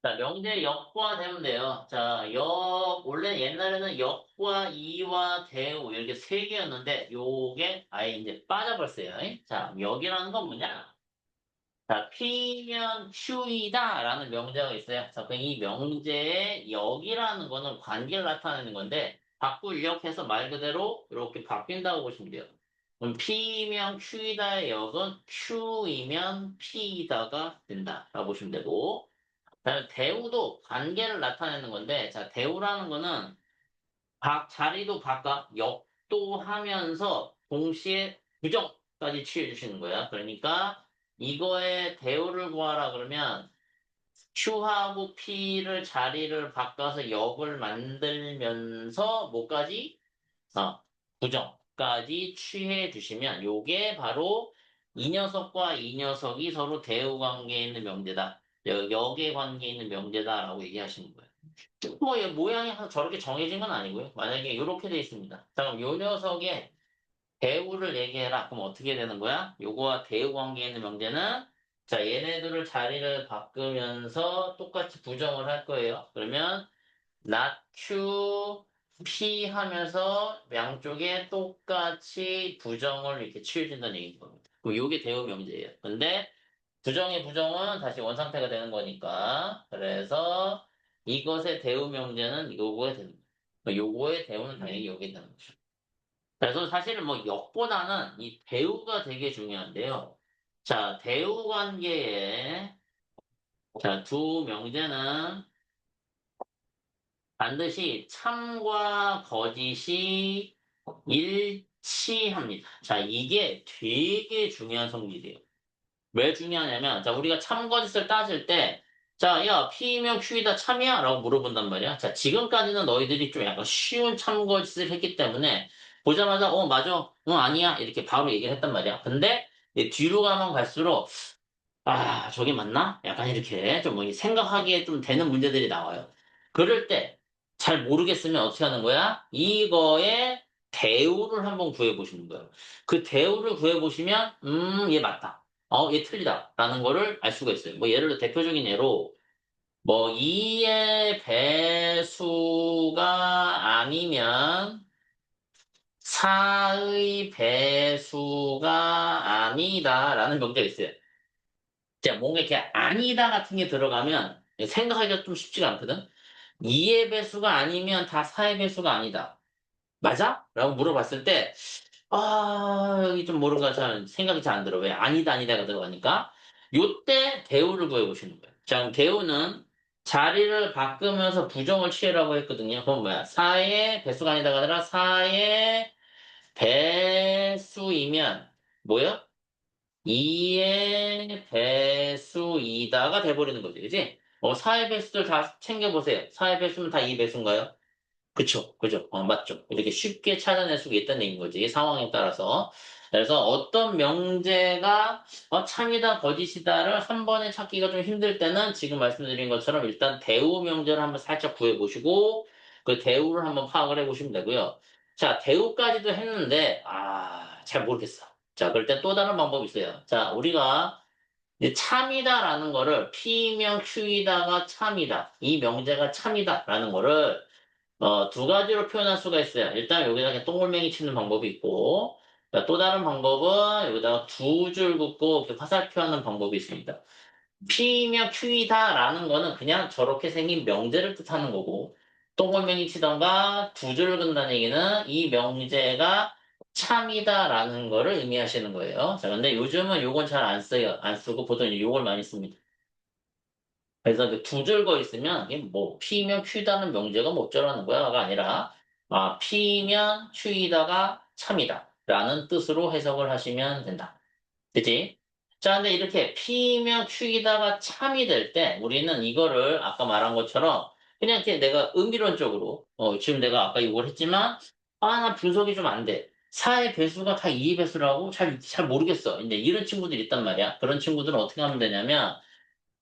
자, 명제 역과 되면 돼요. 자, 원래 옛날에는 역과 이와 대우 이렇게 세 개였는데, 요게 아예 이제 빠져버렸어요. 자, 역이라는 건 뭐냐? 자, P면 Q이다 라는 명제가 있어요. 자, 그럼 이 명제의 역이라는 거는 관계를 나타내는 건데, 바꾸려해서 말 그대로 이렇게 바뀐다고 보시면 돼요. 그럼 P면 Q이다의 역은 Q이면 P이다가 된다라고 보시면 되고, 그다음에 대우도 관계를 나타내는 건데, 자, 대우라는 거는 자리도 바꿔, 역도 하면서 동시에 부정까지 취해 주시는 거야. 그러니까 이거의 대우를 구하라 그러면 Q하고 P를 자리를 바꿔서 역을 만들면서 뭐까지? 어, 부정까지 취해 주시면 요게 바로 이 녀석과 이 녀석이 서로 대우 관계에 있는 명제다. 역의 관계에 있는 명제다라고 얘기하시는 거예요. 뭐, 얘 모양이 저렇게 정해진 건 아니고요. 만약에 이렇게 돼 있습니다. 자, 그럼 요 녀석의 대우를 얘기해라. 그럼 어떻게 되는 거야? 요거와 대우 관계에 있는 명제는 자, 얘네들을 자리를 바꾸면서 똑같이 부정을 할 거예요. 그러면 not q, p 하면서 양쪽에 똑같이 부정을 이렇게 취해준다는 얘기인 겁니다. 그럼 요게 대우 명제예요. 근데 부정의 부정은 다시 원상태가 되는 거니까. 그래서 이것의 대우 명제는 요거에 되는 거예요. 요거의 대우는 당연히 요게 되는 거죠. 그래서 사실은 뭐 역보다는 이 대우가 되게 중요한데요. 자, 대우 관계에 자, 두 명제는 반드시 참과 거짓이 일치합니다. 자, 이게 되게 중요한 성질이에요. 왜 중요하냐면, 자, 우리가 참거짓을 따질 때, 자, 야, P면 Q이다 참이야? 라고 물어본단 말이야. 자, 지금까지는 너희들이 좀 약간 쉬운 참거짓을 했기 때문에, 보자마자, 맞아. 아니야. 이렇게 바로 얘기를 했단 말이야. 근데, 이 뒤로 가면 갈수록, 아, 저게 맞나? 약간 이렇게 좀 뭐 생각하기에 좀 되는 문제들이 나와요. 그럴 때 잘 모르겠으면 어떻게 하는 거야? 이거의 대우를 한번 구해보시는 거예요. 그 대우를 구해보시면, 얘 맞다. 얘 틀리다. 라는 거를 알 수가 있어요. 뭐 예를 들어 대표적인 예로, 뭐 2의 배수가 아니면 4의 배수가 아니다. 라는 명제가 있어요. 자, 뭔가 이렇게 아니다 같은 게 들어가면 생각하기가 좀 쉽지가 않거든? 2의 배수가 아니면 다 4의 배수가 아니다. 맞아? 라고 물어봤을 때, 여기 좀 모르가 잘 생각이 잘 안 들어. 왜? 아니다, 아니다가 들어가니까. 요때 대우를 구해보시는 거예요. 자, 그럼 대우는 자리를 바꾸면서 부정을 취해라고 했거든요. 그럼 뭐야? 4의 배수가 아니다가 아니라 4의 배수이면, 뭐야? 2의 배수이다가 돼버리는 거지, 그지? 4의 배수들 다 챙겨보세요. 4의 배수면 다 2 배수인가요? 그쵸, 그죠? 맞죠. 이렇게 쉽게 찾아낼 수가 있다는 얘기인 거지, 상황에 따라서. 그래서 어떤 명제가 참이다, 거짓이다를 한 번에 찾기가 좀 힘들 때는 지금 말씀드린 것처럼 일단 대우 명제를 한번 살짝 구해보시고 그 대우를 한번 파악을 해보시면 되고요. 자, 대우까지도 했는데, 잘 모르겠어. 자, 그럴 땐 또 다른 방법이 있어요. 자, 우리가 이제 참이다라는 거를 P명 Q이다가 참이다. 이 명제가 참이다라는 거를 두 가지로 표현할 수가 있어요. 일단 여기다 그냥 동글맹이 치는 방법이 있고, 자, 또 다른 방법은 여기다가 두 줄 긋고 이렇게 화살표하는 방법이 있습니다. P면 Q이다라는 거는 그냥 저렇게 생긴 명제를 뜻하는 거고, 동글맹이 치던가 두 줄을 긋는다는 얘기는 이 명제가 참이다라는 거를 의미하시는 거예요. 자, 근데 요즘은 요건 잘 안 써요. 안 쓰고 보통 이제 요걸 많이 씁니다. 그래서 그 두 줄 거 있으면 이게 뭐 P면 Q다는 명제가 뭐 어쩌라는 거야가 아니라 P면 Q이다가 참이다 라는 뜻으로 해석을 하시면 된다. 그치? 자, 근데 이렇게 P면 Q이다가 참이 될 때 우리는 이거를 아까 말한 것처럼 그냥 이렇게 내가 의미론적으로 지금 내가 아까 이걸 했지만 나 분석이 좀 안 돼. 4의 배수가 다 2의 배수라고 잘 모르겠어. 이제 이런 친구들이 있단 말이야. 그런 친구들은 어떻게 하면 되냐면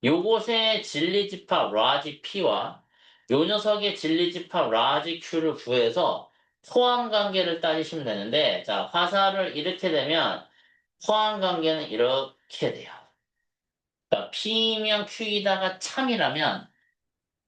요것의 진리집합 라지 P와 요 녀석의 진리집합 라지 Q를 구해서 포함 관계를 따지시면 되는데, 자, 화살을 이렇게 되면 포함 관계는 이렇게 돼요. 그러니까 P면 Q이다가 참이라면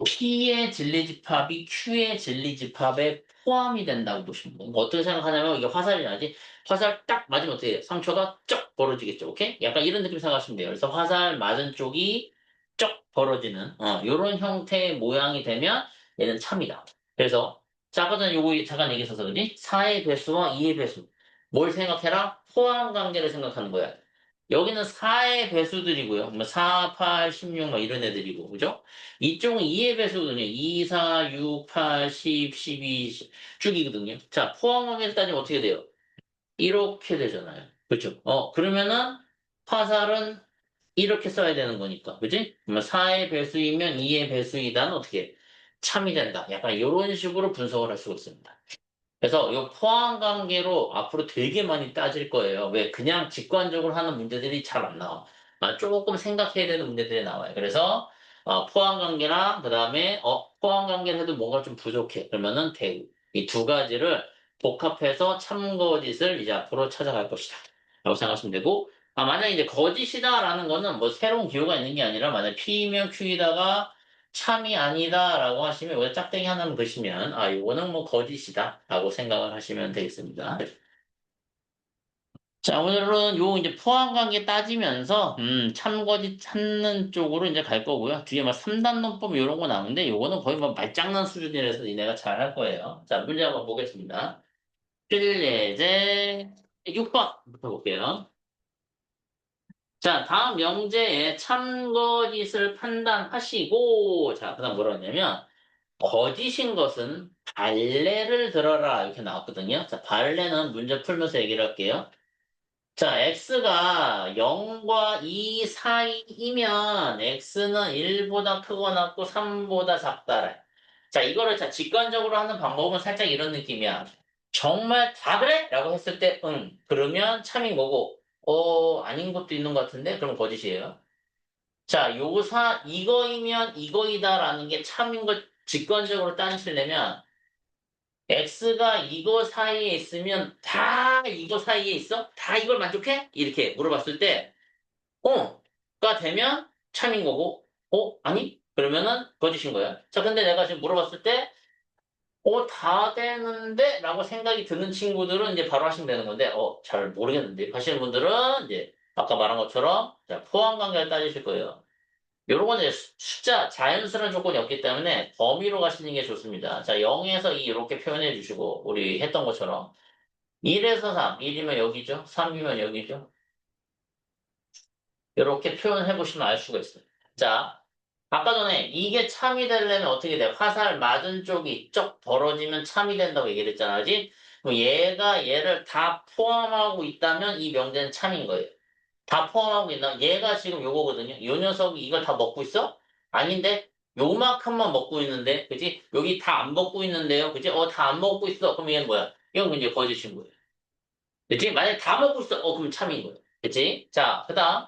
P의 진리집합이 Q의 진리집합에 포함이 된다고 보시면 돼요. 뭐 어떻게 생각하냐면 이게 화살이 나지? 화살 딱 맞으면 어떻게 돼요? 상처가 쩍 벌어지겠죠. 오케이? 약간 이런 느낌 생각하시면 돼요. 그래서 화살 맞은 쪽이 쩍 벌어지는 이런 형태의 모양이 되면 얘는 참이다. 그래서 자, 아까 전에 요거 잠깐 얘기했어서 그지? 4의 배수와 2의 배수. 뭘 생각해라? 포함 관계를 생각하는 거야. 여기는 4의 배수들이고요. 뭐 4, 8, 16, 막 이런 애들이고, 그죠? 이쪽은 2의 배수거든요. 2, 4, 6, 8, 10, 12 쭉이거든요. 자, 포함하면 따지면 어떻게 돼요? 이렇게 되잖아요. 그렇죠? 그러면은 화살은 이렇게 써야 되는 거니까. 그지? 그러면 4의 배수이면 2의 배수이다는 어떻게 참이 된다. 약간 이런 식으로 분석을 할 수가 있습니다. 그래서 이 포함 관계로 앞으로 되게 많이 따질 거예요. 왜? 그냥 직관적으로 하는 문제들이 잘 안 나와. 조금 생각해야 되는 문제들이 나와요. 그래서 포함 관계랑 그다음에 포함 관계를 해도 뭔가 좀 부족해. 그러면은 대우. 이 두 가지를 복합해서 참거짓을 이제 앞으로 찾아갈 것이다. 라고 생각하시면 되고 만약에 이제 거짓이다라는 거는 뭐 새로운 기호가 있는 게 아니라 만약 P면 Q이다가 참이 아니다라고 하시면 여기다 짝대기 하나만 그시면 이거는 뭐 거짓이다라고 생각을 하시면 되겠습니다. 자, 오늘은 요 이제 포함 관계 따지면서 참거짓 찾는 쪽으로 이제 갈 거고요. 뒤에 막 3단 논법 이런 거 나오는데 요거는 거의 뭐 말장난 수준이라서 니네가 잘 할 거예요. 자, 문제 한번 보겠습니다. 필예제 6번부터 볼게요. 자, 다음 명제에 참거짓을 판단하시고 자, 그다음 뭐라 했냐면 거짓인 것은 발레를 들어라 이렇게 나왔거든요. 자, 발레는 문제 풀면서 얘기를 할게요. 자, x가 0과 2 사이이면 x는 1보다 크거나 같고 3보다 작다래. 자, 이거를 자, 직관적으로 하는 방법은 살짝 이런 느낌이야. 정말 다 그래? 라고 했을 때 응. 그러면 참인 거고 아닌 것도 있는 것 같은데 그럼 거짓이에요. 자, 요사 이거이면 이거이다라는 게 참인 걸 직관적으로 따지려면 X가 이거 사이에 있으면 다 이거 사이에 있어? 다 이걸 만족해? 이렇게 물어봤을 때 가 되면 참인 거고 아니? 그러면은 거짓인 거야. 자, 근데 내가 지금 물어봤을 때 다 되는데? 라고 생각이 드는 친구들은 이제 바로 하시면 되는 건데 잘 모르겠는데 하시는 분들은 이제 아까 말한 것처럼 자, 포함 관계를 따지실 거예요. 요런 건 이제 숫자, 자연스러운 조건이 없기 때문에 범위로 가시는 게 좋습니다. 자, 0에서 2 이렇게 표현해 주시고, 우리 했던 것처럼. 1에서 3, 1이면 여기죠. 3이면 여기죠. 이렇게 표현해 보시면 알 수가 있어요. 자, 아까 전에 이게 참이 되려면 어떻게 돼? 화살 맞은 쪽이 쩍 벌어지면 참이 된다고 얘기를 했잖아. 그지? 그럼 얘가 얘를 다 포함하고 있다면 이 명제는 참인 거예요. 다 포함하고 있나? 얘가 지금 요거거든요. 요 녀석이 이걸 다 먹고 있어? 아닌데? 요만큼만 먹고 있는데, 그지? 여기 다 안 먹고 있는데요, 그지? 다 안 먹고 있어. 그럼 얘는 뭐야? 이건 이제 거짓인 거예요. 그지? 만약에 다 먹고 있어. 그럼 참인 거예요. 그지? 자, 그 다음.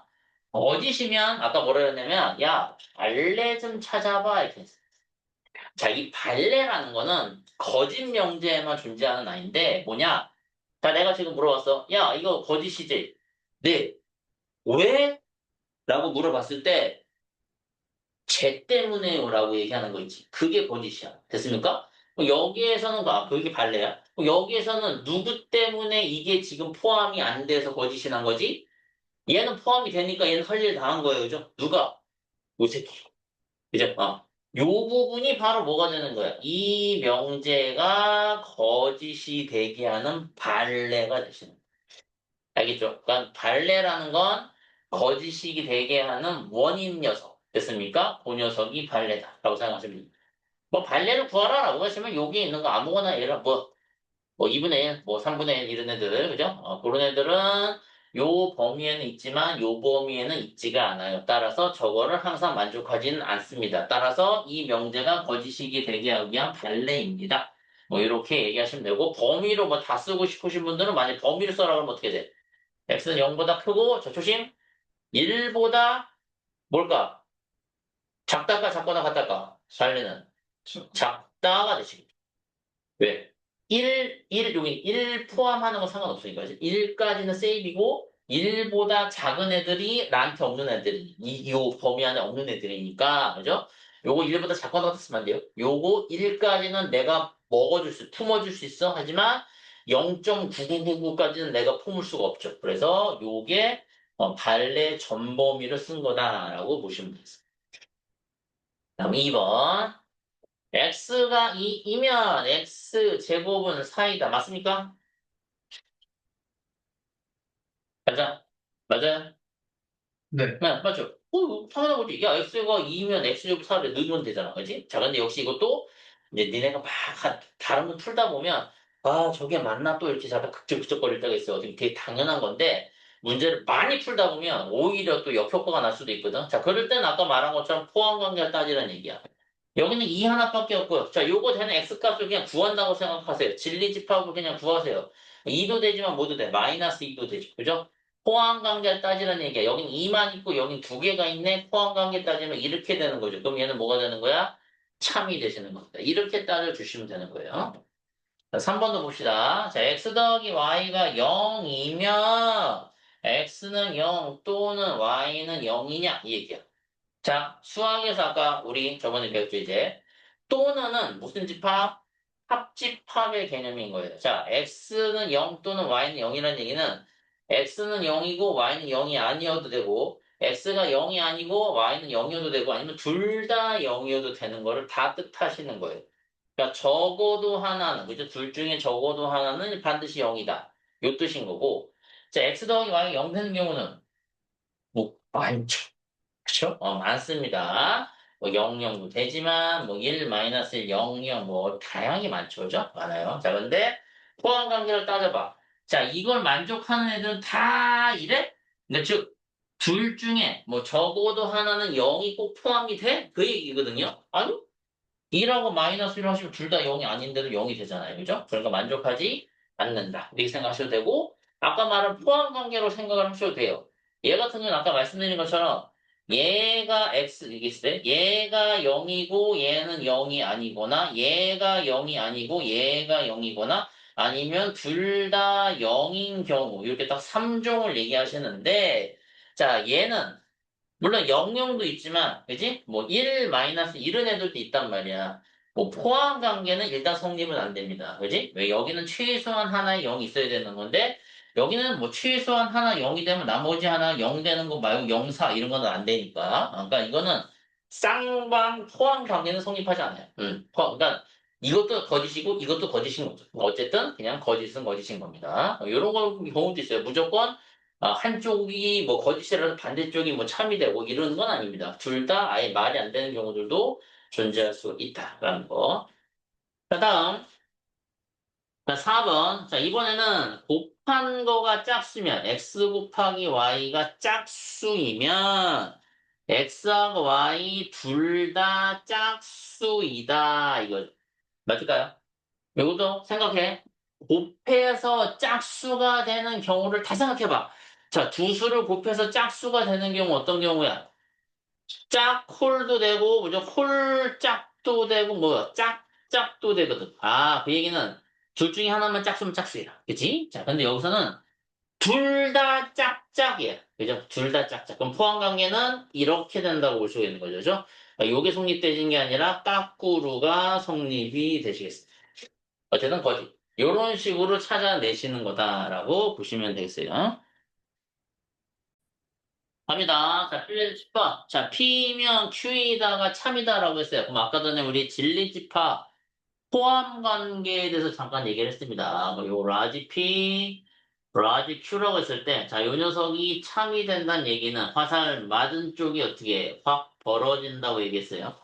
어디시면, 아까 뭐라 했냐면, 야, 발레 좀 찾아봐. 이렇게 했어. 자, 이 발레라는 거는 거짓 명제에만 존재하는 아이인데, 뭐냐? 자, 내가 지금 물어봤어. 야, 이거 거짓이지? 네. 왜? 라고 물어봤을 때, 쟤 때문에요라고 얘기하는 거 있지. 그게 거짓이야. 됐습니까? 여기에서는 그게 발레야. 여기에서는 누구 때문에 이게 지금 포함이 안 돼서 거짓이 난 거지? 얘는 포함이 되니까 얘는 할 일 다 한 거예요. 그죠? 누가? 요 새끼. 그죠? 요 부분이 바로 뭐가 되는 거야? 이 명제가 거짓이 되게 하는 발레가 되시는 거야. 알겠죠? 그러니까 발레라는 건 거짓이 되게 하는 원인 녀석. 됐습니까? 그 녀석이 발레다라고 생각하시면 됩니다. 뭐 발레를 구하라라고 하시면 여기 있는 거 아무거나 얘를 뭐 2분의 1, 뭐 3분의 1 이런 애들, 그죠? 그런 애들은 요 범위에는 있지만 요 범위에는 있지가 않아요. 따라서 저거를 항상 만족하지는 않습니다. 따라서 이 명제가 거짓이게 되게 하기 위한 발레입니다. 뭐 이렇게 얘기하시면 되고 범위로 뭐 다 쓰고 싶으신 분들은 만약 범위를 써라 그러면 어떻게 돼? x는 0보다 크고 저 초심 1보다 뭘까? 작다가 작거나 같다가 살리는 작다가 되시겠죠. 왜? 여기 1 포함하는 건 상관없으니까. 1까지는 세이브이고 1보다 작은 애들이 나한테 없는 애들이 이 범위 안에 없는 애들이니까 그죠? 요거 1보다 작거나 같으면 안 돼요. 요거 1까지는 내가 품어줄 수 있어. 하지만 0.9999까지는 내가 품을 수가 없죠. 그래서 요게 발의 전범위를 쓴 거다라고 보시면 되겠습니다. 다음 2번. x가 2이면 x 제곱은 4이다. 맞습니까? 맞아. 맞아요. 네. 네, 맞죠. 당연한 거지. 야, x가 2면 x제곱 4를 넣으면 되잖아. 그지? 자, 근데 역시 이것도 이제 니네가 막 다른 거 풀다 보면 아, 저게 맞나 또 이렇게 자다 극적극적거릴 때가 있어. 되게 당연한 건데 문제를 많이 풀다 보면 오히려 또 역효과가 날 수도 있거든. 자, 그럴 때는 아까 말한 것처럼 포함관계를 따지라는 얘기야. 여기는 2 하나밖에 없고요. 자, 요거 되는 x값을 그냥 구한다고 생각하세요. 진리집합을 그냥 구하세요. 2도 되지만 모두 돼. 마이너스 2도 되죠. 그죠? 포함관계를 따지라는 얘기야. 여긴 2만 있고 여긴 두 개가 있네. 포함관계 따지면 이렇게 되는 거죠. 그럼 얘는 뭐가 되는 거야? 참이 되시는 겁니다. 이렇게 따져주시면 되는 거예요. 자, 3번도 봅시다. 자, x 더하기 y가 0이면 x는 0 또는 y는 0이냐? 이 얘기야. 자, 수학에서 아까 우리 저번에 배웠죠, 이제. 또는은 무슨 집합? 합집합의 개념인 거예요. 자, x는 0 또는 y는 0이라는 얘기는 x는 0이고 y는 0이 아니어도 되고 x가 0이 아니고 y는 0이어도 되고 아니면 둘 다 0이어도 되는 거를 다 뜻하시는 거예요. 그러니까 적어도 하나는, 그죠? 둘 중에 적어도 하나는 반드시 0이다. 요 뜻인 거고. 자, x 더하기 y가 0 되는 경우는 뭐 많죠. 그쵸? 많습니다. 뭐 00도 되지만 뭐 1, 마이너스 1, 00, 뭐 다양하게 많죠. 그죠? 많아요. 자, 근데 포함 관계를 따져봐. 자, 이걸 만족하는 애들은 다 이래? 근데 즉, 둘 중에 뭐 적어도 하나는 0이 꼭 포함이 돼? 그 얘기거든요. 아니? 2라고 마이너스 1 하시면 둘 다 0이 아닌데도 0이 되잖아요. 그죠? 그러니까 만족하지 않는다. 이렇게 생각하셔도 되고, 아까 말한 포함 관계로 생각을 하셔도 돼요. 얘 같은 경우는 아까 말씀드린 것처럼, 얘가 x, 이게 있을 때, 얘가 0이고 얘는 0이 아니거나, 얘가 0이 아니고 얘가 0이거나, 아니면 둘 다 0인 경우, 이렇게 딱 3종을 얘기하시는데, 자, 얘는 물론 00도 있지만, 그지? 뭐 1 마이너스 이런 애들도 있단 말이야. 뭐 포함 관계는 일단 성립은 안 됩니다. 그지? 왜 여기는 최소한 하나의 0이 있어야 되는 건데, 여기는 뭐 최소한 하나 0이 되면 나머지 하나 0 되는 거 말고 0, 4 이런 거는 안 되니까. 그러니까 이거는 쌍방 포함 관계는 성립하지 않아요. 그러니까 이것도 거짓이고 이것도 거짓인 거죠. 어쨌든 그냥 거짓은 거짓인 겁니다. 이런 경우도 있어요. 무조건 한쪽이 뭐 거짓이라서 반대쪽이 뭐 참이 되고 이런 건 아닙니다. 둘 다 아예 말이 안 되는 경우들도 존재할 수 있다라는 거. 자, 다음. 자, 4번. 자, 이번에는 곱한 거가 짝수면, x 곱하기 y가 짝수이면, x하고 y 둘 다 짝수이다. 이거 맞을까요? 이것도 생각해. 곱해서 짝수가 되는 경우를 다 생각해봐. 자, 두 수를 곱해서 짝수가 되는 경우 어떤 경우야? 짝홀도 되고, 뭐죠? 홀짝도 되고, 뭐, 짝짝도 되거든. 아, 그 얘기는 둘 중에 하나만 짝수면 짝수야. 그치? 자, 근데 여기서는 둘 다 짝짝이야. 그죠? 둘 다 짝짝. 그럼 포함관계는 이렇게 된다고 볼 수가 있는 거죠. 그죠? 요게 성립되는 게 아니라 까꾸루가 성립이 되시겠습니다. 어쨌든 거짓. 이런 식으로 찾아내시는 거다라고 보시면 되겠어요. 갑니다. 자, P의 집합. 자, P면 Q이다가 참이다라고 했어요. 그럼 아까 전에 우리 진리집합 포함 관계에 대해서 잠깐 얘기를 했습니다. 요 라지 P, 라지 Q라고 했을 때, 자, 요 녀석이 참이 된다는 얘기는 화살 맞은 쪽이 어떻게 확 벌어진다고 얘기했어요.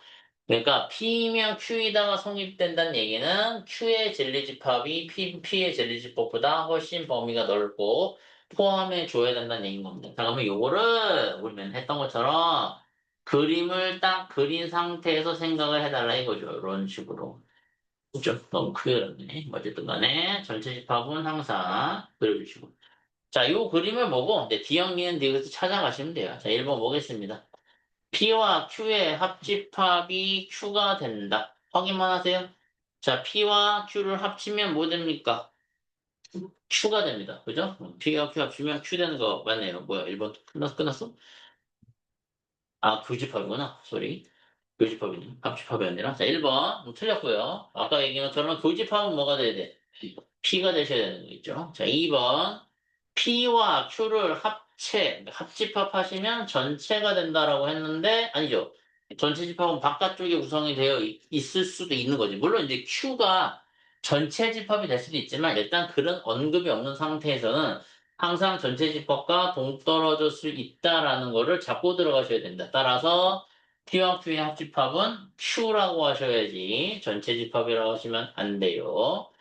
그러니까 P면 Q이다가 성립된다는 얘기는 Q의 진리집합이 P의 진리집합보다 훨씬 범위가 넓고 포함해 줘야 된다는 얘기인 겁니다. 자, 그러면 요거를 우리 맨 했던 것처럼 그림을 딱 그린 상태에서 생각을 해달라 이거죠. 이런 식으로. 그죠? 너무 크게 그렸네. 어쨌든 간에 전체 집합은 항상 그려주시고. 자, 요 그림을 보고 이제 D형리는 뒤에서 찾아가시면 돼요. 자, 1번 보겠습니다. P와 Q의 합집합이 Q가 된다. 확인만 하세요. 자, P와 Q를 합치면 뭐 됩니까? Q가 됩니다. 그죠? P와 Q 합치면 Q 되는 거 맞네요. 뭐야, 1번 끝났어? 아, 교집합이구나. 소리. 교집합이네. 합집합이 아니라. 자, 1번. 틀렸고요. 아까 얘기한 것처럼 교집합은 뭐가 돼야 돼? P가 되셔야 되는 거겠죠. 자, 2번. P와 Q를 합집합 하시면 전체가 된다라고 했는데, 아니죠. 전체 집합은 바깥쪽에 구성이 되어 있을 수도 있는 거지. 물론 이제 Q가 전체 집합이 될 수도 있지만, 일단 그런 언급이 없는 상태에서는 항상 전체 집합과 동떨어질 수 있다라는 거를 잡고 들어가셔야 된다. 따라서 P와 Q의 합집합은 Q라고 하셔야지 전체 집합이라고 하시면 안 돼요.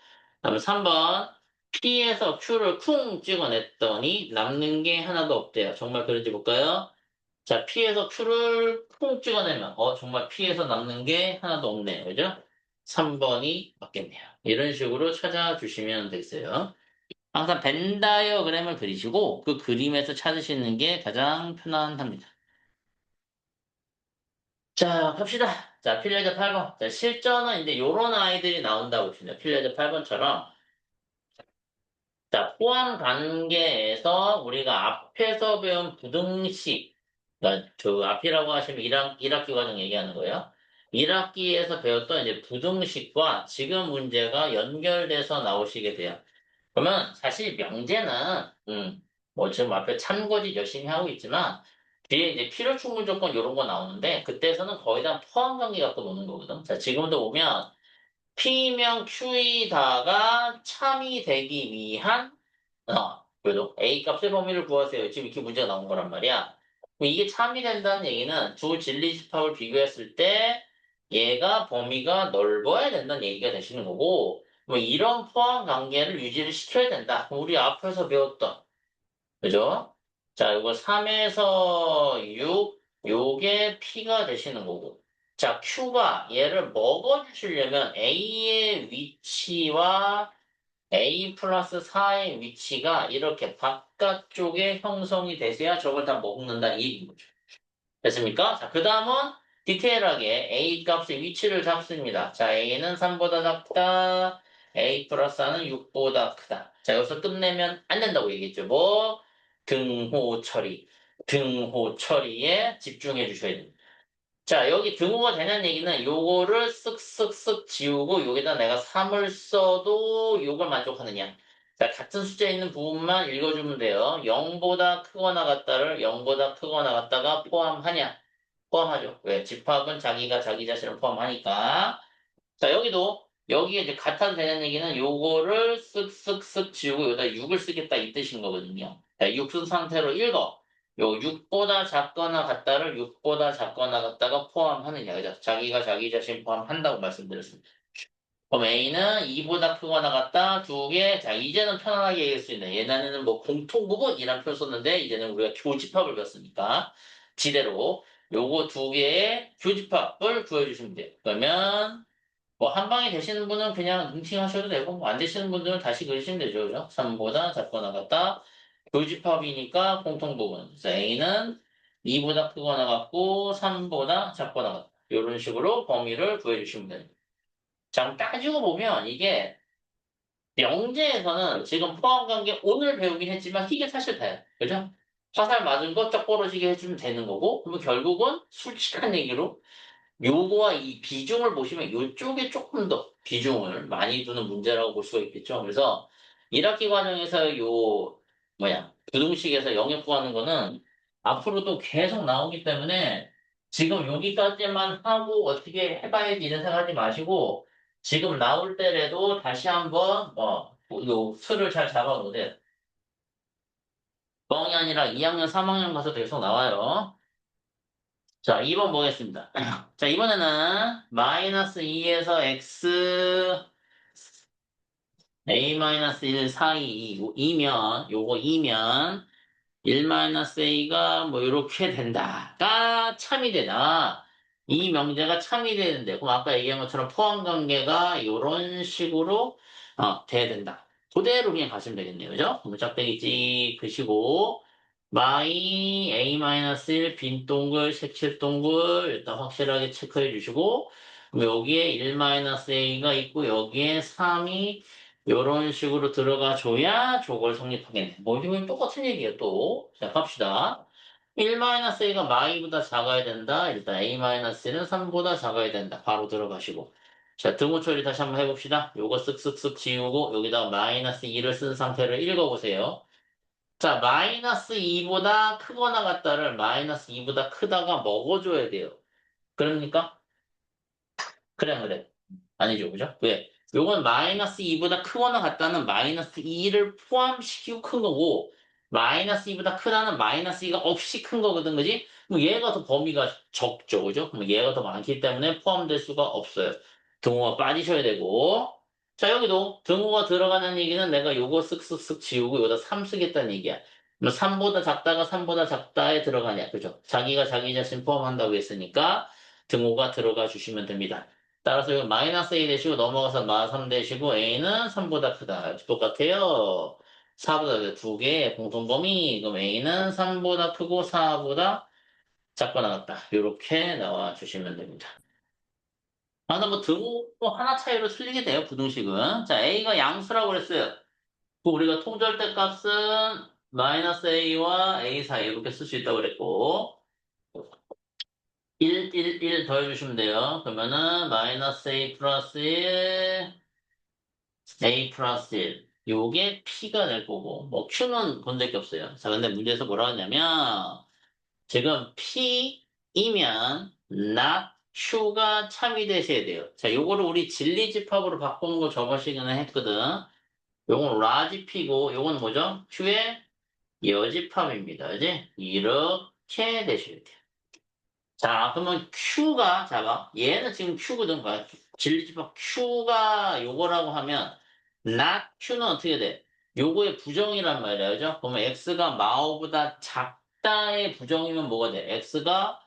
다음 3번. P에서 Q를 쿵 찍어냈더니 남는 게 하나도 없대요. 정말 그런지 볼까요? 자, P에서 Q를 쿵 찍어내면 정말 P에서 남는 게 하나도 없네요. 그죠? 3번이 맞겠네요. 이런 식으로 찾아주시면 되겠어요. 항상 벤 다이어그램을 그리시고 그 그림에서 찾으시는 게 가장 편안합니다. 자, 갑시다. 자, 필레드 8번. 자, 실전은 이제 요런 아이들이 나온다고 보시면 필레드 8번처럼 자, 포함 관계에서 우리가 앞에서 배운 부등식, 그러니까 그 앞이라고 하시면 1학기 과정 얘기하는 거예요. 1학기에서 배웠던 이제 부등식과 지금 문제가 연결돼서 나오시게 돼요. 그러면 사실 명제는, 뭐 지금 앞에 참고지 열심히 하고 있지만, 뒤에 이제 필요 충분 조건 이런 거 나오는데, 그때서는 거의 다 포함 관계 갖고 노는 거거든. 자, 지금도 보면, P명 Q이다가 참이 되기 위한 그래도 A 값의 범위를 구하세요. 지금 이렇게 문제가 나온 거란 말이야. 그럼 이게 참이 된다는 얘기는 두 진리집합을 비교했을 때 얘가 범위가 넓어야 된다는 얘기가 되시는 거고, 뭐 이런 포함 관계를 유지를 시켜야 된다. 우리 앞에서 배웠던, 그죠? 자, 이거 3에서 6, 요게 P가 되시는 거고. 자, Q가 얘를 먹어주시려면 A의 위치와 A 플러스 4의 위치가 이렇게 바깥쪽에 형성이 돼서야 저걸 다 먹는다 이 얘기인 거죠. 됐습니까? 자, 그 다음은 디테일하게 A 값의 위치를 잡습니다. 자, A는 3보다 작다. A 플러스 4는 6보다 크다. 자, 여기서 끝내면 안 된다고 얘기했죠. 뭐? 등호 처리. 등호 처리에 집중해 주셔야 됩니다. 자, 여기 등호가 되는 얘기는 요거를 쓱쓱쓱 지우고 여기다 내가 3을 써도 요걸 만족하느냐. 자, 같은 숫자 있는 부분만 읽어주면 돼요. 0보다 크거나 같다를 0보다 크거나 같다가 포함하냐? 포함하죠. 왜? 집합은 자기가 자기 자신을 포함하니까. 자, 여기에 이제 같아도 되는 얘기는 요거를 쓱쓱쓱 지우고 여기다 6을 쓰겠다 이 뜻인 거거든요. 자, 6 쓴 상태로 읽어. 요 6보다 작거나 같다를 6보다 작거나 같다가 포함하느냐. 그죠? 자기가 자기 자신 포함한다고 말씀드렸습니다. 그럼 A는 2보다 크거나 같다. 두 개. 자, 이제는 편안하게 얘기할 수 있네. 예전에는 뭐 공통부분이란 표현 썼는데, 이제는 우리가 교집합을 배웠으니까. 지대로 요거 두 개의 교집합을 구해주시면 돼요. 그러면 뭐 한 방에 되시는 분은 그냥 눈팅하셔도 되고 뭐안 되시는 분들은 다시 그리시면 되죠. 그죠? 3보다 작거나 같다. 교집합이니까 공통부분. 그래서 A는 2보다 크거나 같고 3보다 작거나 같다. 이런 식으로 범위를 구해주시면 됩니다. 자, 따지고 보면 이게 영재에서는 지금 포함관계 오늘 배우긴 했지만 이게 사실 다예요. 그죠? 화살 맞은 거 쩍 벌어지게 해주면 되는 거고 그러면 결국은 솔직한 얘기로 요거와 이 비중을 보시면 요쪽에 조금 더 비중을 많이 두는 문제라고 볼 수가 있겠죠. 그래서 1학기 과정에서 부등식에서 영역 구하는 거는 앞으로도 계속 나오기 때문에 지금 여기까지만 하고 어떻게 해봐야지 이런 생각하지 마시고 지금 나올 때라도 다시 한번 요 틀을 잘 잡아놓으세요. 뻥이 아니라 2학년, 3학년 가서 계속 나와요. 자, 2번 보겠습니다. 자, 이번에는 마이너스 2에서 x a-1 사이 이면 요거 2면 1-a가 뭐 이렇게 된다가 참이 되나 이 명제가 참이 되는데 그럼 아까 얘기한 것처럼 포함 관계가 이런 식으로 돼야 된다. 그대로 그냥 가시면 되겠네요. 그죠? 그럼 짝대기 찍 그시고 마이 a-1 빈 동글 색칠 동글 일단 확실하게 체크해 주시고 그럼 여기에 1-a가 있고 여기에 3이 이런 식으로 들어가 줘야 저걸 성립하겠네. 뭐, 이건 똑같은 얘기예요, 또. 자, 갑시다. 1-a가 마이보다 작아야 된다. 일단 a-는 3보다 작아야 된다. 바로 들어가시고. 자, 등호 처리 다시 한번 해봅시다. 요거 쓱쓱쓱 지우고 여기다가 마이너스 2를 쓴 상태를 읽어보세요. 자, 마이너스 2보다 크거나 같다를 마이너스 2보다 크다가 먹어줘야 돼요. 그럽니까? 그래, 그래. 아니죠, 그죠? 왜? 요건 마이너스 2보다 크거나 같다는 마이너스 2를 포함시키고 큰 거고, 마이너스 2보다 크다는 마이너스 2가 없이 큰 거거든, 그지? 그럼 얘가 더 범위가 적죠, 그죠? 그럼 얘가 더 많기 때문에 포함될 수가 없어요. 등호가 빠지셔야 되고, 자, 여기도 등호가 들어가는 얘기는 내가 요거 쓱쓱쓱 지우고 여기다 3 쓰겠다는 얘기야. 그럼 3보다 작다가 3보다 작다에 들어가냐, 그죠? 자기가 자기 자신 포함한다고 했으니까 등호가 들어가 주시면 됩니다. 따라서 이거 마이너스 A 대시고 넘어가서 마3 대시고 A는 3보다 크다. 똑같아요. 4보다 두 개의 공통범위. 그럼 A는 3보다 크고 4보다 작거나 같다. 이렇게 나와 주시면 됩니다. 아, 나뭐 등호 또 하나 차이로 틀리게 돼요, 부등식은. 자, A가 양수라고 그랬어요. 그 우리가 통절대 값은 마이너스 A와 A 사이 이렇게 쓸 수 있다고 그랬고. 1 더해주시면 돼요. 그러면은 마이너스 A 플러스 1 A 플러스 1. 요게 P가 될 거고, 뭐 Q는 본될 게 없어요. 자, 근데 문제에서 뭐라 하냐면, 지금 P이면 not Q가 참이 되셔야 돼요. 자, 요거를 우리 진리집합으로 바꾸는 거 저번 시간에 했거든. 요건 라지 P고, 요건 뭐죠? Q의 여집합입니다. 그지? 이렇게 되셔야 돼요. 자, 그러면 Q가, 자 얘는 지금 Q거든. 봐. 진리집합 Q가 요거라고 하면, not Q는 어떻게 돼? 요거의 부정이란 말이야. 그죠? 그러면 X가 마오보다 작다의 부정이면 뭐가 돼? X가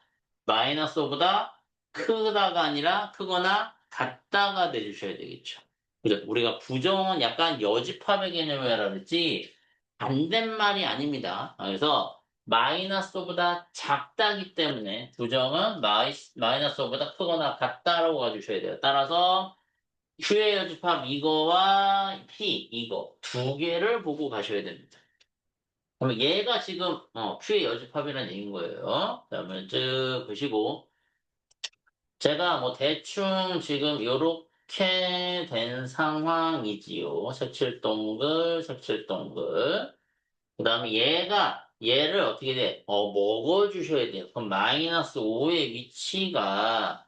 마이너스 오보다 크다가 아니라 크거나 같다가 돼주셔야 되겠죠. 그죠? 우리가 부정은 약간 여집합의 개념이라 그랬지, 반대말이 아닙니다. 그래서, 마이너스보다 작다기 때문에 부정은 마이너스보다 크거나 같다라고 가주셔야 돼요. 따라서 Q의 여집합 이거와 P 이거 두 개를 보고 가셔야 됩니다. 그럼 얘가 지금 Q의 여집합이라는 얘기인 거예요. 그러면 쭉 보시고 제가 뭐 대충 지금 요렇게 된 상황이지요. 색칠동글 색칠동글. 그 다음에 얘를 어떻게 돼? 먹어주셔야 돼요. 그럼 마이너스 5의 위치가,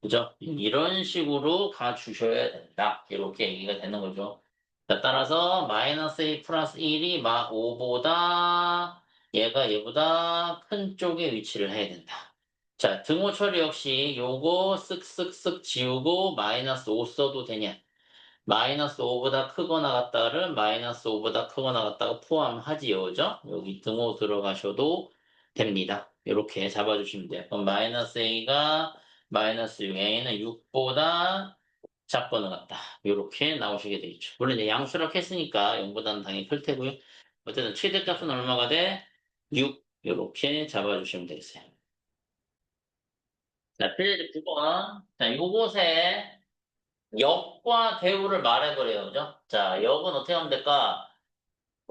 그죠? 이런 식으로 가주셔야 된다. 이렇게 얘기가 되는 거죠. 자, 따라서 마이너스 1 플러스 1이 막 5보다 얘가 얘보다 큰 쪽에 위치를 해야 된다. 자, 등호 처리 역시 요거 쓱쓱쓱 지우고 마이너스 5 써도 되냐? 마이너스 5보다 크거나 같다를 마이너스 5보다 크거나 같다가 포함하지요. 그죠? 여기 등호 들어가셔도 됩니다. 이렇게 잡아주시면 돼요. 그럼 마이너스 A가 마이너스 6, A는 6보다 작거나 같다. 이렇게 나오시게 되겠죠. 물론 이제 양수라고 했으니까 0보다는 당연히 클 테고요. 어쨌든 최대값은 얼마가 돼? 6. 이렇게 잡아주시면 되겠어요. 자, 페이지 9번. 자, 요것에 역과 대우를 말해버려요. 그죠? 자, 역은 어떻게 하면 될까?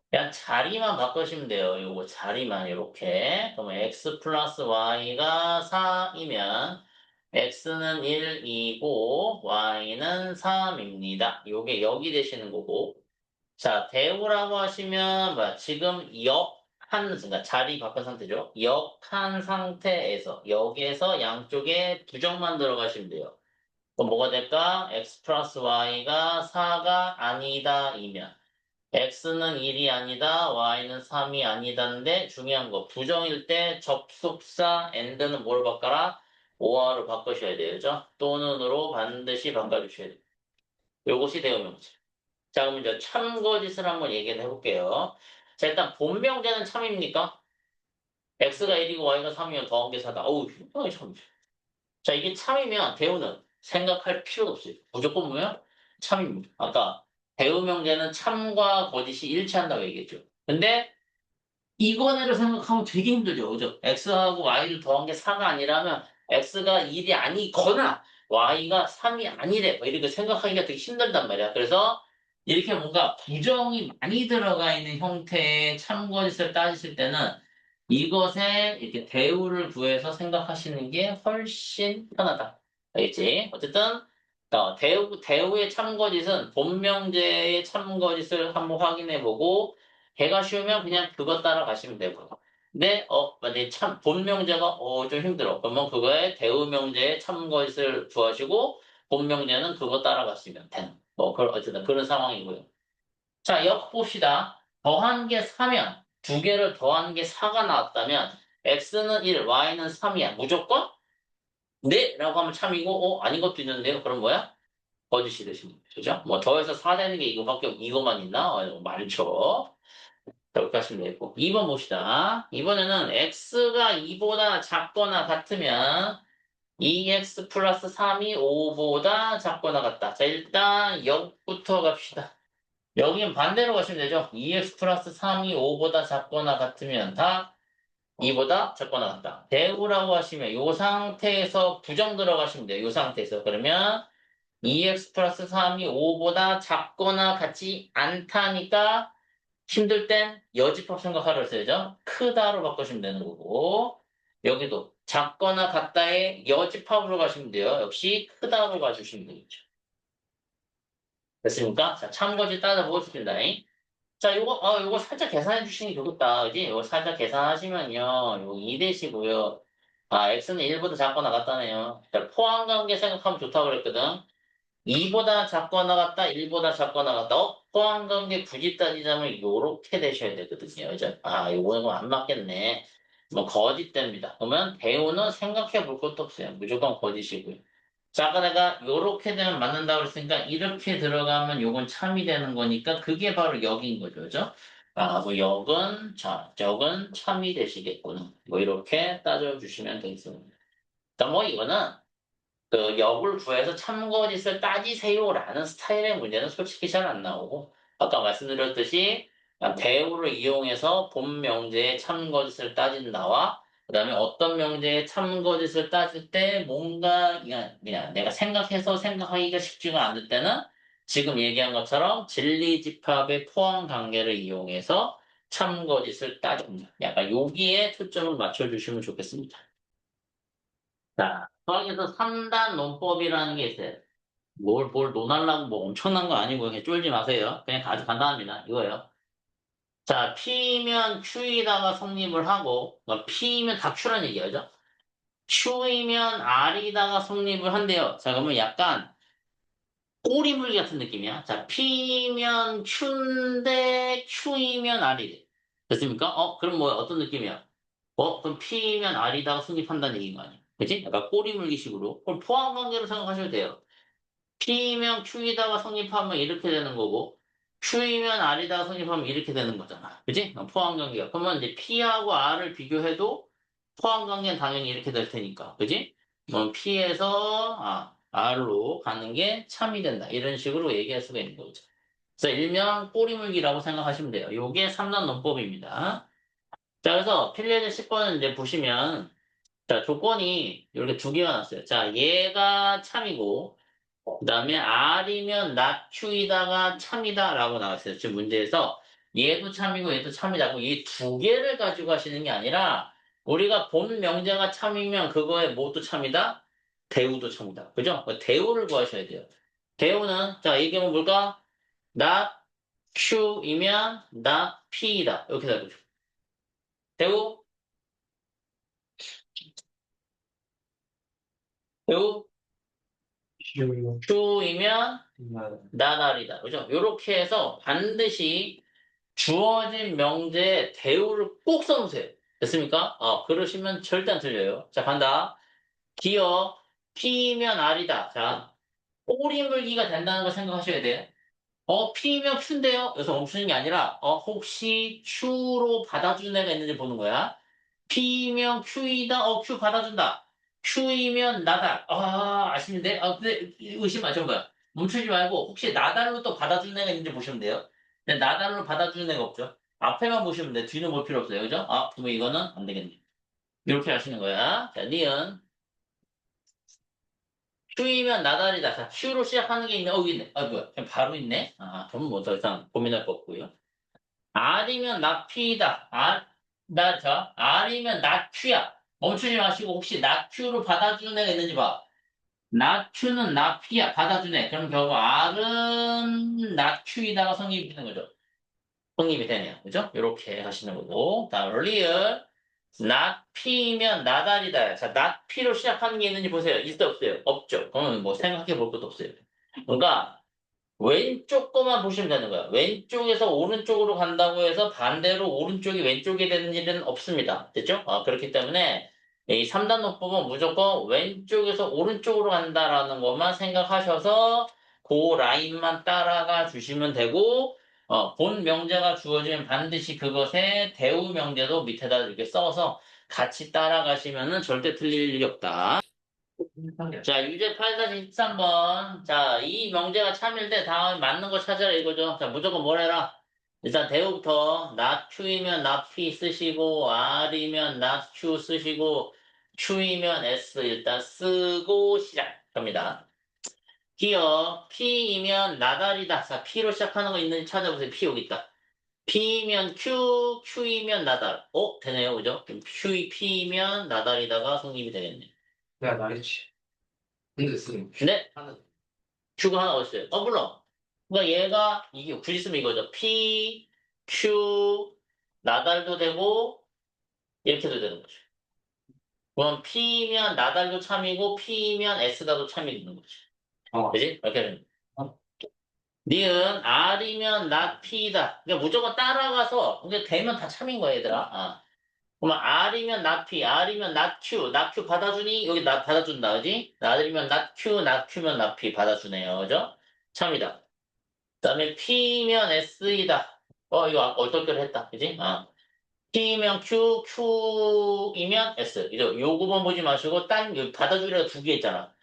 그냥 자리만 바꾸시면 돼요. 요거 자리만 이렇게. 그러면 x 플러스 y가 4이면 x는 1이고 y는 3입니다. 요게 역이 되시는 거고. 자, 대우라고 하시면 뭐야? 지금 그러니까 자리 바꾼 상태죠. 역한 상태에서 역에서 양쪽에 부정만 들어가시면 돼요. 그럼 뭐가 될까? x 플러스 y가 4가 아니다이면 x는 1이 아니다, y는 3이 아니다인데 중요한 거 부정일 때 접속사 and는 뭘 바꿔라? 오어로 바꾸셔야 돼요. 그죠? 또는으로 반드시 바꿔주셔야 돼요. 요것이 대응명사. 자, 그럼 이제 참거짓을 한번 얘기를 해볼게요. 자, 일단 본명제는 참입니까? x가 1이고 y가 3이면 더한 게 4다. 어우, 흉방이 참이죠. 자, 이게 참이면 대우는 생각할 필요가 없어요. 무조건 뭐야? 참입니다. 아까 대우명제는 참과 거짓이 일치한다고 얘기했죠. 근데 이거네를 생각하면 되게 힘들죠. 그죠? x하고 y를 더한 게 4가 아니라면 x가 1이 아니거나 y가 3이 아니래. 뭐 이렇게 생각하기가 되게 힘들단 말이야. 그래서 이렇게 뭔가 부정이 많이 들어가 있는 형태의 참거짓을 따지실 때는 이것에 이렇게 대우를 구해서 생각하시는 게 훨씬 편하다. 알겠지? 어쨌든 대우의 참거짓은 본명제의 참거짓을 한번 확인해보고 걔가 쉬우면 그냥 그거 따라가시면 되고. 근데 만약에 참 본명제가 좀 힘들어. 그러면 그거에 대우명제의 참거짓을 구하시고 본명제는 그거 따라가시면 되는. 어쨌든 그런 상황이고요. 자, 역 봅시다. 더한 게 4면, 두 개를 더한 게 4가 나왔다면, x는 1, y는 3이야. 무조건? 네? 라고 하면 참이고, 아닌 것도 있는데요. 그럼 뭐야? 거짓이 되시는 거죠. 그죠? 뭐, 더해서 4 되는 게 이거만 있나? 많죠. 자, 이렇게 하시면 되고. 2번 봅시다. 이번에는 x가 2보다 작거나 같으면, 2x 플러스 3이 5보다 작거나 같다. 자, 일단 역부터 갑시다. 여긴 반대로 가시면 되죠. 2x 플러스 3이 5보다 작거나 같으면 다 2보다 작거나 같다. 대우라고 하시면 이 상태에서 부정 들어가시면 돼요. 이 상태에서. 그러면 2x 플러스 3이 5보다 작거나 같지 않다니까 힘들 땐 여집합 생각하러 써야죠. 크다로 바꾸시면 되는 거고 여기도 작거나 같다에 여집합으로 가시면 돼요. 역시 크다로 가주시면 되겠죠. 됐습니까? 자, 참고지 따져보겠습니다. 요거 살짝 계산해 주시는 게 좋겠다. 그지? 요거 살짝 계산하시면요. 요거 2 대시고요. x는 1보다 작거나 같다네요. 자, 포함관계 생각하면 좋다고 그랬거든. 2보다 작거나 같다, 1보다 작거나 같다. 포함관계 굳이 따지자면 요렇게 되셔야 되거든요. 그죠? 요거는 안 맞겠네. 뭐, 거짓됩니다. 그러면 대우는 생각해 볼 것도 없어요. 무조건 거짓이고요. 자, 아까 내가 요렇게 되면 맞는다고 그랬으니까 이렇게 들어가면 요건 참이 되는 거니까 그게 바로 역인 거죠. 그죠? 뭐 적은 참이 되시겠구나. 뭐 이렇게 따져주시면 되겠습니다. 그러니까 뭐 이거는 그 역을 구해서 참거짓을 따지세요라는 스타일의 문제는 솔직히 잘 안 나오고 아까 말씀드렸듯이 대우를 이용해서 본 명제의 참거짓을 따진다와 그다음에 어떤 명제의 참거짓을 따질 때 뭔가 그냥 내가 생각해서 생각하기가 쉽지가 않을 때는 지금 얘기한 것처럼 진리집합의 포함 관계를 이용해서 참거짓을 따집니다. 약간 여기에 초점을 맞춰주시면 좋겠습니다. 자, 수학에서 3단 논법이라는 게 있어요. 뭘 논하려고 뭐 엄청난 거 아니고 그냥 쫄지 마세요. 그냥 아주 간단합니다. 이거예요. 자, P면 Q이다가 성립을 하고, 그러니까 P면 다 Q라는 얘기죠. Q이면 R이다가 성립을 한대요. 자, 그러면 약간 꼬리물기 같은 느낌이야. 자, P면 Q인데 Q이면 R이 돼. 됐습니까? 그럼 뭐 어떤 느낌이야? 그럼 P면 R이다가 성립한다는 얘기인 거 아니야? 그치? 약간 꼬리물기식으로. 그럼 포함관계로 생각하셔도 돼요. P면 Q이다가 성립하면 이렇게 되는 거고, Q이면 R이다가 성립하면 이렇게 되는 거잖아. 그지? 포함관계가. 그러면 이제 P하고 R을 비교해도 포함관계는 당연히 이렇게 될 테니까. 그지? 그럼 P에서 R로 가는 게 참이 된다. 이런 식으로 얘기할 수가 있는 거죠. 그래서 일명 꼬리물기라고 생각하시면 돼요. 요게 3단 논법입니다. 자, 그래서 필리에즈 10번은 이제 보시면, 자, 조건이 이렇게 두 개가 났어요. 자, 얘가 참이고, 그 다음에 R이면 not Q이다가 참이다라고 나왔어요. 지금 문제에서 얘도 참이고 얘도 참이다고 이 두 개를 가지고 하시는 게 아니라 우리가 본 명제가 참이면 그거에 뭐도 참이다? 대우도 참이다. 그죠? 그 대우를 구하셔야 돼요. 대우는 자, 이 경우 뭘까? not Q이면 not P이다. 이렇게 되죠. 대우, 대우, Q이면 not R이다. 그죠? 이렇게 해서 반드시 주어진 명제에 대우를 꼭 써놓으세요. 됐습니까? 그러시면 절대 안 틀려요. 자, 간다. 기어, P면 R이다. 자, 꼬리물기가 된다는 걸 생각하셔야 돼. P면 Q인데요? 여기서 멈추는 게 아니라, 혹시 Q로 받아주는 애가 있는지 보는 거야. P면 Q이다. Q 받아준다. Q이면 나달. 아시는데? 근데 의심 마셔 봐요. 멈추지 말고 혹시 나달로 또 받아주는 애가 있는지 보시면 돼요. 근데 나달로 받아주는 애가 없죠. 앞에만 보시면 돼. 뒤는 볼 필요 없어요. 그죠? 그러면 이거는 안 되겠네. 이렇게 하시는 거야. 자, 니은. Q이면 나달이다. 자, Q로 시작하는 게 있네. 여기 있네. 뭐야. 그냥 바로 있네. 그럼 뭐 더 이상 고민할 거 없고요. R이면 나피이다. R. R이면 not Q야. 멈추지 마시고 혹시 not Q로 받아주는 애가 있는지 봐. not Q는 not P야. 받아주는 애. 그럼 결국 R은 not Q이다가 성립이 되는 거죠. 성립이 되네요. 그죠? 이렇게 하시는 거고. 다음, real. not P면 not R이다. 자, not P로 시작하는 게 있는지 보세요. 있어, 없어요? 없죠. 그러면 뭐 생각해 볼 것도 없어요. 그러니까, 왼쪽 거만 보시면 되는 거야. 왼쪽에서 오른쪽으로 간다고 해서 반대로 오른쪽이 왼쪽이 되는 일은 없습니다. 됐죠? 그렇기 때문에 이 3단 논법은 무조건 왼쪽에서 오른쪽으로 간다라는 것만 생각하셔서 그 라인만 따라가 주시면 되고 본 명제가 주어지면 반드시 그것에 대우 명제도 밑에다 이렇게 써서 같이 따라가시면은 절대 틀릴 일이 없다. 자, 유제 8-13번. 자, 이 명제가 참일 때 다음에 맞는 거 찾아라 이거죠. 자, 무조건 뭘 해라? 일단 대우부터 not Q이면 not P 쓰시고 R이면 not Q 쓰시고 Q이면 S 일단 쓰고 시작합니다. 기어 P이면 나달이다. 자, P로 시작하는 거 있는지 찾아보세요. P 여기 있다. P면 Q, Q이면 나달. 되네요. 그죠? 그럼 P면 나달이다가 성립이 되겠네. 내가 말했지. 근데 쌤, 네? 하나 Q가 하나 어딨어요? 물론. 그러니까 얘가, 이게 굳이 쓰면 이거죠. P, Q, 나달도 되고, 이렇게도 되는 거죠. 그럼 P면 나달도 참이고, P면 S다도 참이 되는 거죠. 어, 그지? 이렇게 되는 거죠. 니은 R이면 not P다. 그러니까 무조건 따라가서, 그러니까 되면 다 참인 거야, 얘들아. 그러면 R이면 not P, R이면 not Q, not Q 받아주니? 여기 not 받아준다, 그지? R이면 not Q, not Q면 not P 받아주네요, 그죠? 참이다. 그다음에 P면 S이다. 이거 아까 얼떨결에 했다. 그지? P면 Q, Q이면 S. 이거 요거만 보지 마시고 여기 받아주기가 두 개 있잖아.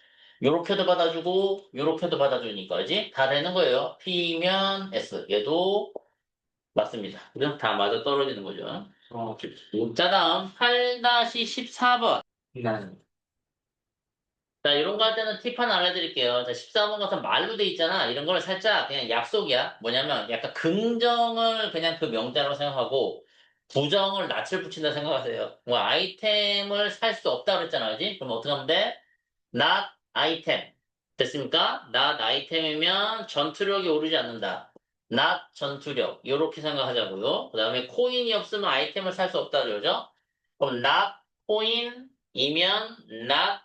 요렇게도 받아주고 요렇게도 받아주니까 그지? 다 되는 거예요. P면 S. 얘도 맞습니다. 그죠? 다 맞아 떨어지는 거죠. 어, 자, 다음 8-14번. 난, 자, 이런 거 할 때는 팁 하나 알려드릴게요. 자, 14번 같은 말로 돼 있잖아. 이런 걸 살짝 그냥 약속이야. 뭐냐면 약간 긍정을 그냥 그 명자로 생각하고 부정을 낯을 붙인다 생각하세요. 뭐 아이템을 살 수 없다 그랬잖아. 그지? 그럼 어떻게 하면 돼? not item. 됐습니까? not item이면 전투력이 오르지 않는다. not 전투력. 이렇게 생각하자고요. 그 다음에 코인이 없으면 아이템을 살 수 없다 그러죠? 그럼 not coin이면 not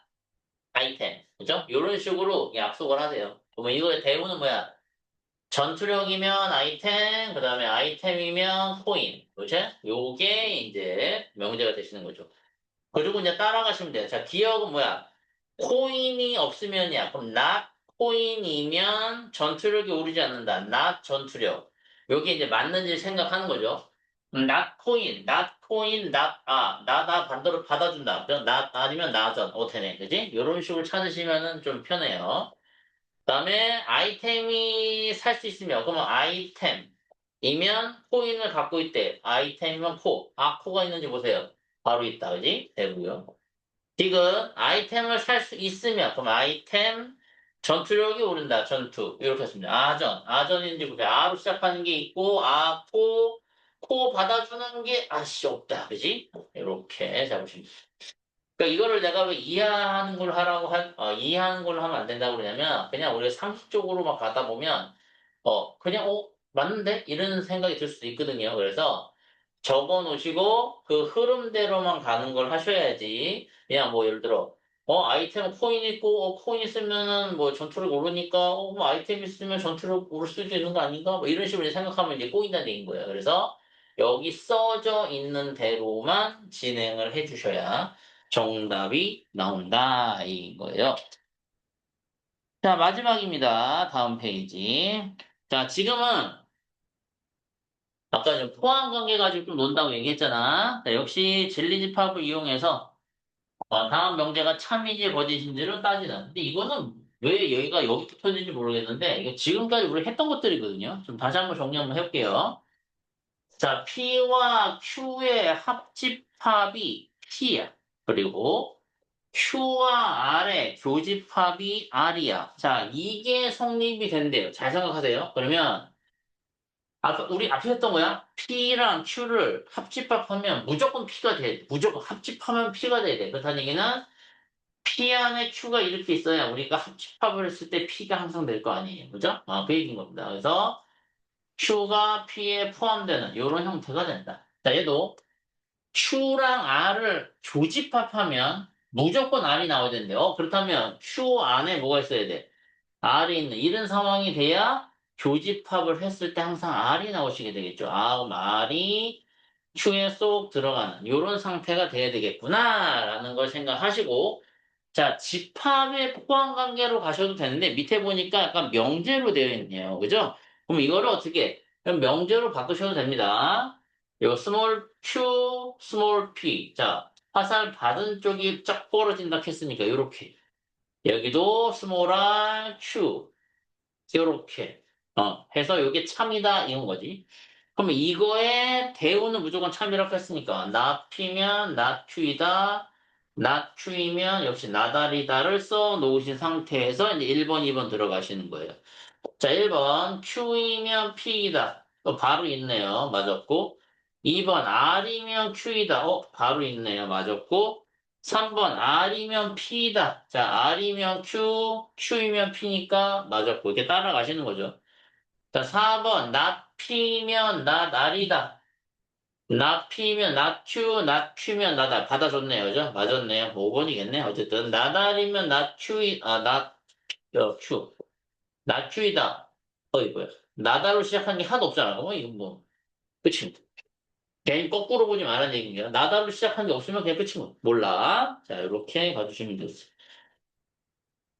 아이템. 그죠? 이런 식으로 약속을 하세요. 그러면 이거의 대우는 뭐야? 전투력이면 아이템, 그 다음에 아이템이면 코인. 그죠? 요게 이제 명제가 되시는 거죠. 그리고 이제 따라가시면 돼요. 자, 기억은 뭐야? 코인이 없으면이야. 그럼 not 코인이면 전투력이 오르지 않는다. not 전투력. 요게 이제 맞는지 생각하는 거죠. not 코인, not 코인, not 나다 반대로 받아준다. 그럼 not 아니면 나전, 오테네, 그지? 요런 식으로 찾으시면은 좀 편해요. 그다음에 아이템이 살 수 있으면 그러면 아이템이면 코인을 갖고 있대. 아이템이면 코. 코가 있는지 보세요. 바로 있다, 그지? 되고요. 지금 아이템을 살 수 있으면 그럼 아이템 전투력이 오른다. 전투 이렇게 했습니다. 아전인지 보세요. 아로 시작하는 게 있고 코 받아주는 게 없다. 그지? 이렇게 잡으시면 돼요. 그러니까 이거를 내가 왜 이해하는 걸 하라고 이해하는 걸 하면 안 된다고 그러냐면 그냥 우리가 상식적으로 막 가다 보면 그냥 맞는데 이런 생각이 들 수도 있거든요. 그래서 적어 놓으시고 그 흐름대로만 가는 걸 하셔야지. 그냥 뭐 예를 들어 아이템 코인 있고 코인 있으면은 뭐 전투력 오르니까 뭐 아이템 있으면 전투력 오를 수도 있는 거 아닌가? 뭐 이런 식으로 생각하면 이제 꼬인다는 얘기인 거예요. 그래서 여기 써져 있는 대로만 진행을 해 주셔야 정답이 나온다 이 거예요. 자, 마지막입니다. 다음 페이지. 자, 지금은 아까 좀 포항 관계 가지고 좀 논다고 얘기했잖아. 자, 역시 진리집합을 이용해서 다음 명제가 참인지 거짓인지를 따지는. 근데 이거는 왜 여기가 여기 붙었는지 모르겠는데 이거 지금까지 우리 했던 것들이거든요. 좀 다시 한번 정리 한번 해볼게요. 자, P와 Q의 합집합이 P야. 그리고 Q와 R의 교집합이 R이야. 자, 이게 성립이 된대요. 잘 생각하세요. 그러면 아까 우리 앞에 했던 거야. P랑 Q를 합집합하면 무조건 P가 돼. 무조건 합집하면 P가 돼야 돼. 그렇다는 얘기는 P 안에 Q가 이렇게 있어야 우리가 합집합을 했을 때 P가 항상 될 거 아니에요. 그죠? 그 얘기인 겁니다. 그래서 Q가 P에 포함되는 이런 형태가 된다. 자, 얘도 Q랑 R을 조집합하면 무조건 R이 나와야 된대요. 그렇다면 Q 안에 뭐가 있어야 돼? R이 있는 이런 상황이 돼야 교집합을 했을 때 항상 R이 나오시게 되겠죠. 그럼 R이 Q에 쏙 들어가는 이런 상태가 돼야 되겠구나라는 걸 생각하시고 자, 집합의 포함 관계로 가셔도 되는데 밑에 보니까 약간 명제로 되어 있네요. 그죠? 그럼 이거를 어떻게 그럼 명제로 바꾸셔도 됩니다. 요 스몰 q, 스몰 p. 자, 화살 받은 쪽이 쫙 벌어진다 했으니까 요렇게. 여기도 스몰 r, q. 요렇게. 해서 요게 참이다 이런 거지. 그럼 이거의 대우는 무조건 참이라고 했으니까 not p면 not q이다. not q이면 역시 나다리다를 써 놓으신 상태에서 이제 1번, 2번 들어가시는 거예요. 자, 1번 q이면 p이다. 바로 있네요. 맞았고. 2번 r이면 q이다. 바로 있네요. 맞았고. 3번 r이면 p이다. 자, r이면 q, q이면 p니까 맞았고. 이렇게 따라가시는 거죠. 자, 4번 not p면 not r이다. not p면 not q, not q면 not r. 받아줬네요. 그죠? 맞았네요. 5번이겠네. 어쨌든 not r이면 not not q. not q이다. 이거야. 나다로 시작한 게 하나도 없잖아. 이건 뭐, 그치? 괜히 거꾸로 보지 말라는 얘기입니다. 나다로 시작한 게 없으면 그냥 끝이 뭐. 몰라. 자, 이렇게 가주시면 되겠습니다.